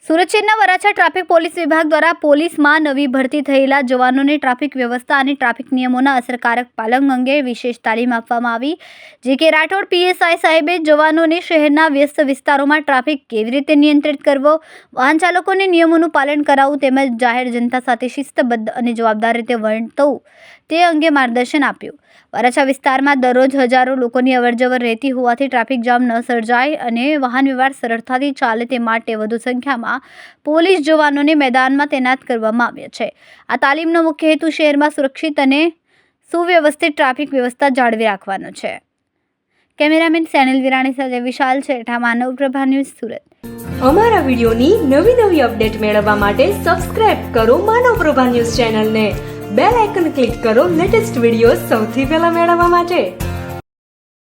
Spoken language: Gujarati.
સુરત શહેરના વરાછા ટ્રાફિક પોલીસ વિભાગ દ્વારા પોલીસમાં નવી ભરતી થયેલા જવાનોને ટ્રાફિક વ્યવસ્થા અને ટ્રાફિક નિયમોના અસરકારક પાલન અંગે વિશેષ તાલીમ આપવામાં આવી। જે કે રાઠોડ પીએસઆઈ સાહેબે જવાનોને શહેરના વ્યસ્ત વિસ્તારોમાં ટ્રાફિક કેવી રીતે નિયંત્રિત કરવો, વાહન ચાલકોને નિયમોનું પાલન કરાવવું તેમજ જાહેર જનતા સાથે શિસ્તબદ્ધ અને જવાબદાર રીતે વર્તવું તે અંગે માર્ગદર્શન આપ્યું। વરાછા વિસ્તારમાં દરરોજ હજારો લોકોની અવરજવર રહેતી હોવાથી ટ્રાફિક જામ ન સર્જાય અને વાહન વ્યવહાર સરળતાથી ચાલે તે માટે વધુ સંખ્યામાં પોલીસ જવાનોને મેદાનમાં તૈનાત કરવામાં આવ્યા છે। આ તાલીમનો મુખ્ય હેતુ શહેરમાં સુરક્ષિત અને સુવ્યવસ્થિત ટ્રાફિક વ્યવસ્થા જાળવી રાખવાનો છે। કેમેરામેન સેનિલ વિરાણી સાથે વિશાલ છેઠા, માનવ પ્રભા ન્યૂઝ, સુરત। અમારા વિડિયોની નવી અપડેટ મેળવવા માટે સબસ્ક્રાઇબ કરો માનવ પ્રભા ન્યૂઝ ચેનલને, બેલ આઇકન ક્લિક કરો લેટેસ્ટ વિડિયો સૌથી પહેલા મેળવવા માટે।